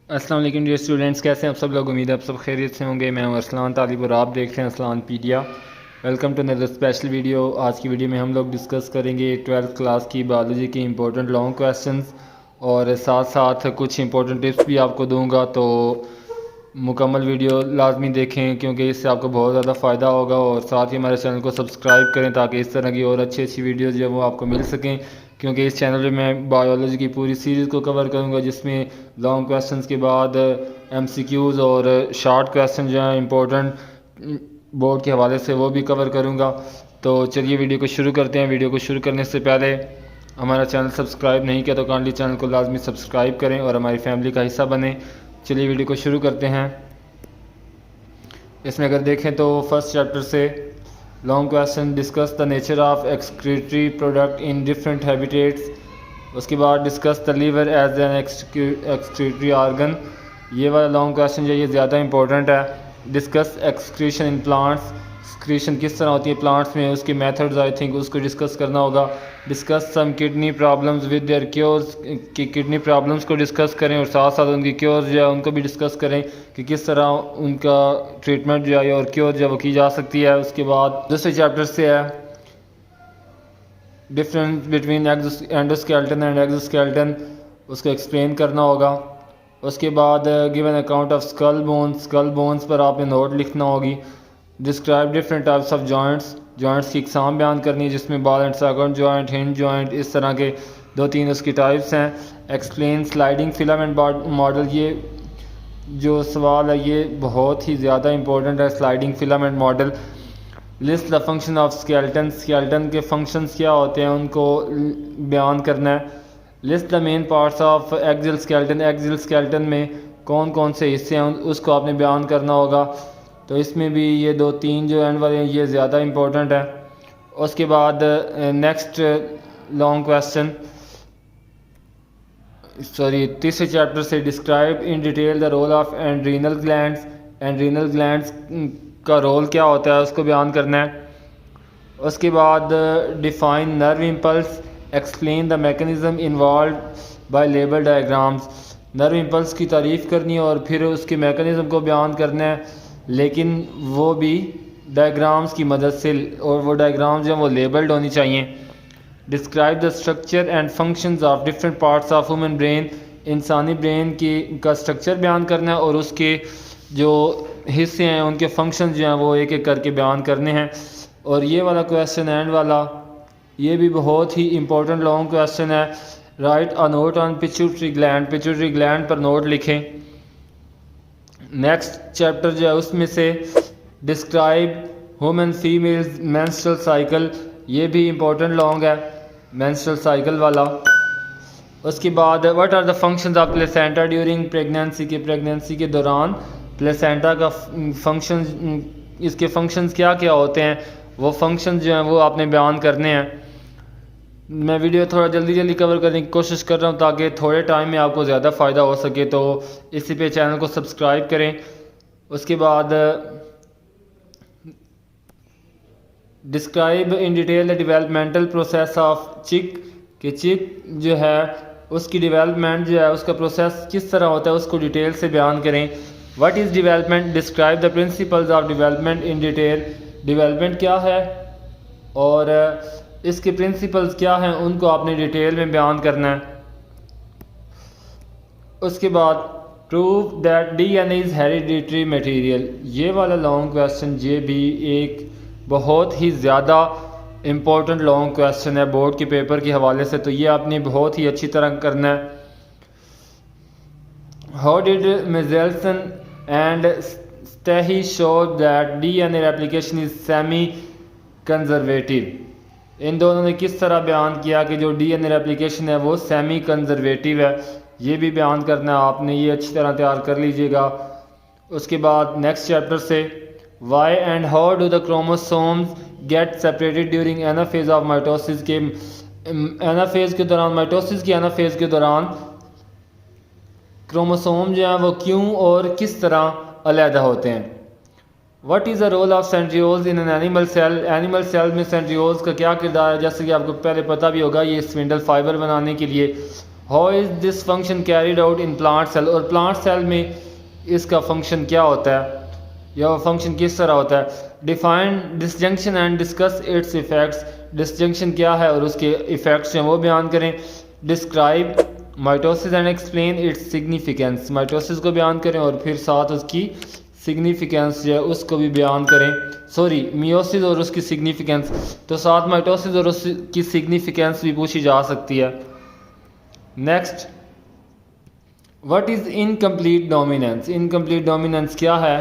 अस्सलाम वालेकुम dear students, कैसे हैं आप सब लोग। उम्मीद है आप सब खैरियत से होंगे। मैं हूं अरसलान तालिब और आप देख रहे हैं Arsalan pedia. Welcome to another special video. आज की वीडियो में हम लोग डिस्कस करेंगे 12th क्लास की बायोलॉजी की इंपॉर्टेंट लॉन्ग क्वेश्चंस और साथ साथ कुछ इंपॉर्टेंट टिप्स भी आपको दूंगा। तो मुकम्मल वीडियो लाजमी देखें क्योंकि इससे आपको बहुत ज़्यादा फ़ायदा होगा। और साथ ही हमारे चैनल को सब्सक्राइब करें ताकि इस तरह की और अच्छी अच्छी वीडियोज़ जो है वो आपको मिल सकें, क्योंकि इस चैनल पे मैं बायोलॉजी की पूरी सीरीज़ को कवर करूँगा जिसमें लॉन्ग क्वेश्चंस के बाद MCQs और शॉर्ट क्वेश्चन जो हैं इंपॉर्टेंट बोर्ड के हवाले से वो भी कवर करूँगा। तो चलिए वीडियो को शुरू करते हैं। वीडियो को शुरू करने से पहले हमारा चैनल सब्सक्राइब नहीं किया तो काइंडली चैनल को लाजमी सब्सक्राइब करें और हमारी फैमिली का हिस्सा बने। चलिए वीडियो को शुरू करते हैं। इसमें अगर देखें तो फर्स्ट चैप्टर से long question, discuss the nature of excretory product in different habitats. उसके बाद discuss the liver as an excretory organ. ये वाला लॉन्ग क्वेश्चन जो ये ज़्यादा इंपॉर्टेंट है। Discuss excretion in plants, excretion किस तरह होती है प्लांट्स में, उसके मेथड्स आई थिंक उसको डिस्कस करना होगा। Discuss some kidney problems with their cures, कि किडनी प्रॉब्लम्स को डिस्कस करें और साथ साथ उनकी क्योर्स जो है उनको भी डिस्कस करें कि किस तरह उनका ट्रीटमेंट जो है और क्योर जो है वो की जा सकती है। उसके बाद दूसरे चैप्टर से है difference between endoskeleton and exoskeleton, उसको एक्सप्लेन करना होगा। उसके बाद given account of skull bones, skull bones पर आपने नोट लिखना होगी। Describe different types of joints, joints की इकसाम बयान करनी है जिसमें ball and socket joint, hinge joint, इस तरह के दो तीन उसकी टाइप्स हैं। एक्सप्लेन स्लाइडिंग फिलामेंट मॉडल, ये जो सवाल है ये बहुत ही ज़्यादा इंपॉर्टेंट है। Sliding filament model. List the function of skeleton, skeleton के फंक्शंस क्या होते हैं उनको बयान करना है। List the main parts of axial skeleton, axial skeleton में कौन कौन से हिस्से हैं उसको आपने बयान करना होगा। तो इसमें भी ये दो तीन जो एंड वाले हैं ये ज़्यादा इंपॉर्टेंट है। उसके बाद नेक्स्ट लॉन्ग क्वेश्चन तीसरे चैप्टर से describe in detail the role of adrenal glands, adrenal glands का रोल क्या होता है उसको बयान करना है। उसके बाद define nerve impulse, explain the mechanism involve by label diagrams. Nerve impulse की तारीफ़ करनी है और फिर उसके मैकेनिज्म को बयान करना है, लेकिन वो भी डायग्राम्स की मदद से, और वो डायग्राम्स जो हैं वो लेबल्ड होनी चाहिए। Describe the structure and functions of different parts of human brain, इंसानी ब्रेन की का स्ट्रक्चर बयान करना है और उसके जो हिस्से हैं उनके फंक्शंस जो हैं वो एक एक करके बयान करने हैं। और ये वाला क्वेश्चन एंड वाला ये भी बहुत ही इंपॉर्टेंट लॉन्ग क्वेश्चन है। Write a note on pituitary gland, pituitary gland पर नोट लिखें। नेक्स्ट चैप्टर जो है उसमें से describe human females menstrual cycle, ये भी इंपॉर्टेंट लॉन्ग है मेंस्ट्रुअल साइकिल वाला। उसके बाद what are the functions of placenta during pregnancy, के प्रेगनेंसी के दौरान प्लेसेंटा का फंक्शन, इसके फंक्शंस क्या क्या होते हैं, वो फंक्शंस जो हैं वो आपने बयान करने हैं। मैं वीडियो थोड़ा जल्दी जल्दी कवर करने की कोशिश कर रहा हूँ ताकि थोड़े टाइम में आपको ज़्यादा फ़ायदा हो सके, तो इसी पे चैनल को सब्सक्राइब करें। उसके बाद describe in detail the developmental process of चिक, कि चिक जो है उसकी डेवलपमेंट जो है उसका प्रोसेस किस तरह होता है उसको डिटेल से बयान करें। What is development, describe the principles of development in detail, development क्या है और इसके प्रिंसिपल्स क्या हैं उनको आपने डिटेल में बयान करना है। उसके बाद prove that DNA is hereditary material, ये वाला लॉन्ग क्वेश्चन ये भी एक बहुत ही ज़्यादा इम्पोर्टेंट लॉन्ग क्वेश्चन है बोर्ड के पेपर के हवाले से, तो ये आपने बहुत ही अच्छी तरह करना है। How did Meselson and Stahl show that DNA replication is semi conservative, इन दोनों ने किस तरह बयान किया कि जो DNA रेप्लिकेशन है वो सेमी कंजर्वेटिव है, ये भी बयान करना है आपने, ये अच्छी तरह तैयार कर लीजिएगा। उसके बाद नेक्स्ट चैप्टर से why and how do the chromosomes get separated during anaphase of mitosis, के एनाफेज के दौरान, माइटोसिस की एनाफेज के दौरान क्रोमोसोम जो हैं वो क्यों और किस तरह अलहदा होते हैं। What is the role of centrioles in an animal cell, animal cell में सेंट्रियोल्स का क्या किरदार है, जैसे कि आपको पहले पता भी होगा ये स्पिंडल फाइबर बनाने के लिए how is this function carried out in plant cell, और प्लांट सेल में इसका फंक्शन क्या होता है या फंक्शन किस तरह होता है। Define disjunction and discuss it's effects, disjunction क्या है और उसके इफ़ेक्ट्स हैं वो बयान करें। Describe mitosis and explain its significance, mitosis को बयान करें और फिर साथ उसकी सिग्निफिकेंस जो है उसको भी बयान करें। सॉरी, मियोसिस और उसकी सिग्निफिकेंस, तो साथ माइटोसिस और उसकी सिग्निफिकेंस भी पूछी जा सकती है। Next, what is incomplete dominance, incomplete dominance क्या है।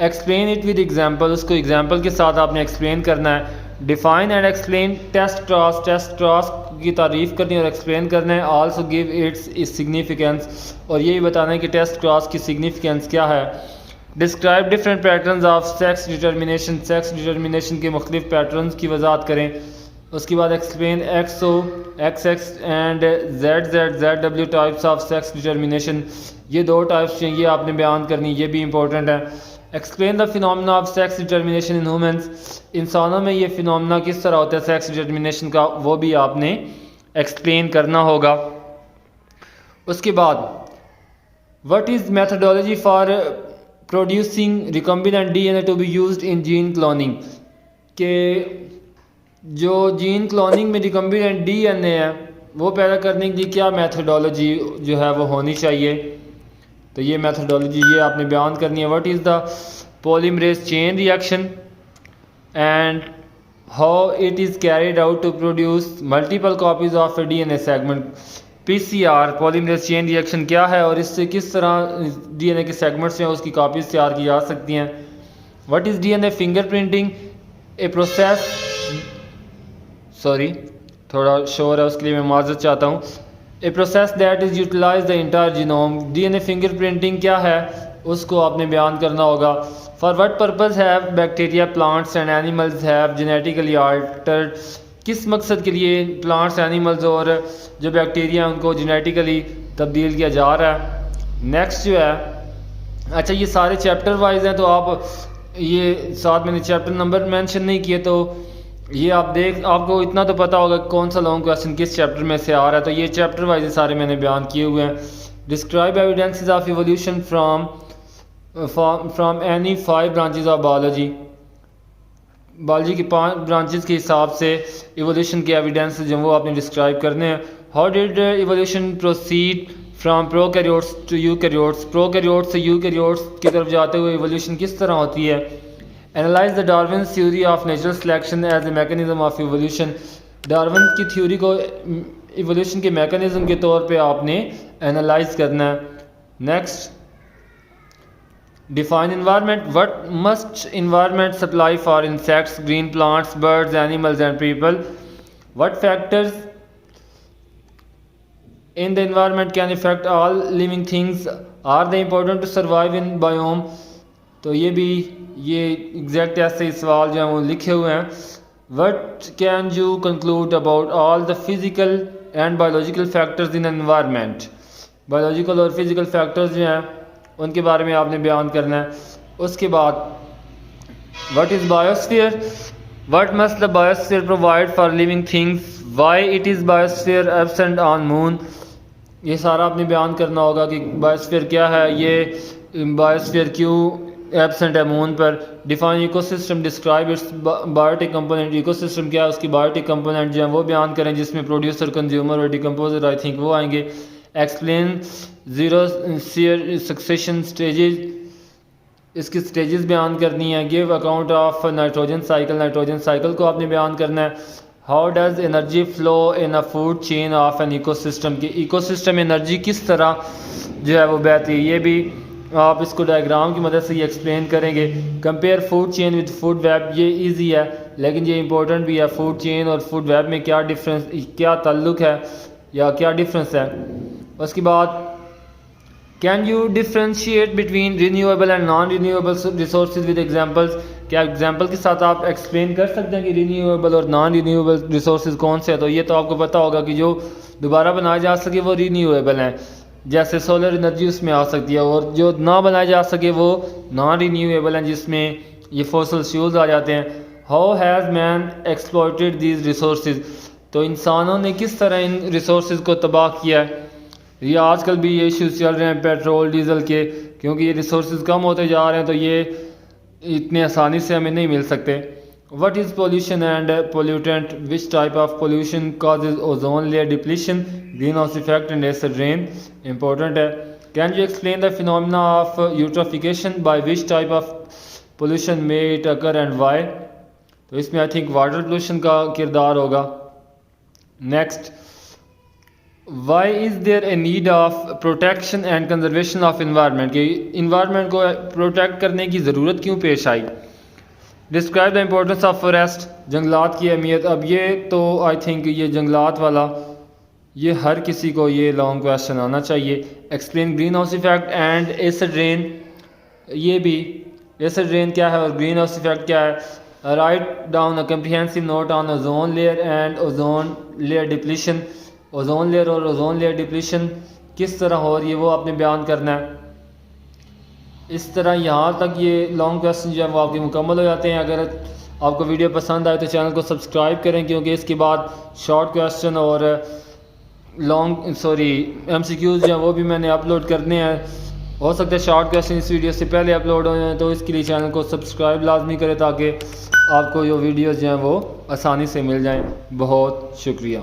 एक्सप्लेन इट विद एग्जांपल, उसको एग्जांपल के साथ आपने एक्सप्लेन करना है। Define and explain test cross, test cross की तारीफ करनी और एक्सप्लेन करना है। आल्सो गिव इट्स सिग्निफिकेंस, और ये भी बताना है कि टेस्ट क्रॉस की सिग्निफिकेंस क्या है। Describe different patterns of sex determination, sex determination के मुख्तलिफ पैटर्न्स की वजाहत करें। उसके बाद explain XO, XX and ZW types of sex determination, ये दो टाइप्स हैं, ये आपने बयान करनी, ये भी इंपॉर्टेंट है। Explain the phenomena of sex determination in humans, इंसानों में ये फिनोमेना किस तरह होता है सेक्स डिटर्मिनेशन का, वो भी आपने एक्सप्लेन करना होगा। उसके बाद what is methodology for producing recombinant DNA to be used in gene cloning, के जो जीन क्लोनिंग में रिकम्बिनेंट DNA है वो पैदा करने के लिए क्या मेथडोलॉजी जो है वो होनी चाहिए, तो ये मेथडोलॉजी ये आपने बयान करनी है। What is the polymerase chain reaction and how it is carried out to produce multiple copies of a DNA segment. PCR polymerase chain reaction क्या है और इससे किस तरह DNA के सेगमेंट्स हैं उसकी कॉपीज तैयार की जा सकती हैं। What is DNA fingerprinting, a process, sorry थोड़ा शोर है उसके लिए मैं माजरत चाहता हूँ। A process that is utilise the entire genome, DNA fingerprinting क्या है उसको आपने बयान करना होगा। For what purpose have bacteria plants and animals have genetically altered, किस मकसद के लिए प्लांट्स एनिमल्स और जो बैक्टीरिया उनको जेनेटिकली तब्दील किया जा रहा है। नेक्स्ट जो है, अच्छा ये सारे चैप्टर वाइज हैं तो आप ये साथ मैंने चैप्टर नंबर मेंशन नहीं किए, तो ये आपको इतना तो पता होगा कौन सा लॉन्ग क्वेश्चन किस चैप्टर में से आ रहा है, तो ये चैप्टर वाइज सारे मैंने बयान किए हुए हैं। Describe evidences of evolution from any 5 branches of biology, biology की 5 ब्रांचेस के हिसाब से इवोल्यूशन के एविडेंस जो वो आपने डिस्क्राइब करने हैं। How did evolution proceed from prokaryotes to eukaryotes, prokaryotes से यूकैरियोट्स की तरफ जाते हुए इवोल्यूशन किस तरह होती है। Analyse the Darwin theory of natural selection as a mechanism of evolution, Darwin की थ्योरी को इवोल्यूशन के मैकेनिज्म के तौर पे आपने एनालाइज करना है। Next, define environment, what must environment supply for insects, green plants, birds, animals and people. What factors in the environment can affect all living things, are they important to survive in biome, तो ये exact ऐसे सवाल जो हैं वो लिखे हुए हैं। What can you conclude about all the physical and biological factors in environment, biological और फिजिकल फैक्टर्स जो हैं उनके बारे में आपने बयान करना है। उसके बाद what is biosphere, what must the biosphere provide for living things, why it is biosphere absent on moon, ये सारा आपने बयान करना होगा कि बायोस्फीयर क्या है, ये बायोस्फीयर क्यों एब्सेंट है मून पर। Define ecosystem, describe its biotic component, ecosystem क्या है उसकी बायोटिक कंपोनेंट जो है वो बयान करें जिसमें प्रोड्यूसर, कंज्यूमर और डिकम्पोजर आई थिंक वो आएंगे। एक्सप्लेन जीरो सक्सेशन स्टेजेस, इसकी स्टेजेस बयान करनी है। Give account of nitrogen cycle, nitrogen cycle को आपने बयान करना है। How does energy flow in a food chain of an ecosystem, की इकोसिस्टम एनर्जी किस तरह जो है वो बहती है, ये भी आप इसको डायग्राम की मदद से ये एक्सप्लेन करेंगे। Compare food chain with food web, ये इजी है लेकिन ये इंपॉर्टेंट भी है। फूड चेन और फूड वेब में क्या डिफरेंस, क्या ताल्लुक है या क्या डिफरेंस है। उसके बाद can you differentiate between renewable and non renewable resources with examples, क्या एग्जांपल के साथ आप एक्सप्लेन कर सकते हैं कि रीन्यूएबल और नॉन रीन्यूएबल रिसोर्सेज कौन से हैं। तो ये तो आपको पता होगा कि जो दोबारा बनाए जा सके वो रीन्यूएबल हैं, जैसे सोलर एनर्जी उसमें आ सकती है, और जो ना बनाए जा सके वो नॉन रीन्यूएबल हैं जिसमें ये फॉसिल फ्यूल्स आ जाते हैं। How has man exploited these resources, तो इंसानों ने किस तरह इन रिसोर्सेज को तबाह किया है। ये आजकल भी ये इश्यूज चल रहे हैं पेट्रोल डीज़ल के, क्योंकि ये रिसोर्सेज कम होते जा रहे हैं तो ये इतने आसानी से हमें नहीं मिल सकते। What is pollution and pollutant? Which type of pollution causes ozone layer depletion, greenhouse effect and acid rain? Important है। Can you explain the phenomena of eutrophication? By which type of pollution may it occur and why? तो इसमें I think water pollution का किरदार होगा। Next, why is there a need of protection and conservation of environment, कि environment को protect करने की ज़रूरत क्यों पेश आई। Describe the importance of forest, जंगलात की अहमियत। अब ये तो आई थिंक ये जंगलात वाला ये हर किसी को ये लॉन्ग क्वेश्चन आना चाहिए। Explain green house effect and acid rain, ये भी एसिड रेन क्या है और ग्रीन हाउस इफेक्ट क्या है। Write down a comprehensive note on ozone layer and ozone layer depletion, ozone layer और ओजोन लेयर डिप्लीशन किस तरह हो रही है वो आपने बयान करना है। इस तरह यहाँ तक ये लॉन्ग क्वेश्चन जो है वो आपके मुकम्मल हो जाते हैं। अगर आपको वीडियो पसंद आए तो चैनल को सब्सक्राइब करें, क्योंकि इसके बाद शॉर्ट क्वेश्चन और MCQs जो हैं वो भी मैंने अपलोड करने हैं। हो सकता है शॉर्ट क्वेश्चन इस वीडियो से पहले अपलोड हो जाए, तो इसके लिए चैनल को सब्सक्राइब लाजमी करें ताकि आपको ये वीडियोज़ जो हैं वो आसानी से मिल जाएँ। बहुत शुक्रिया।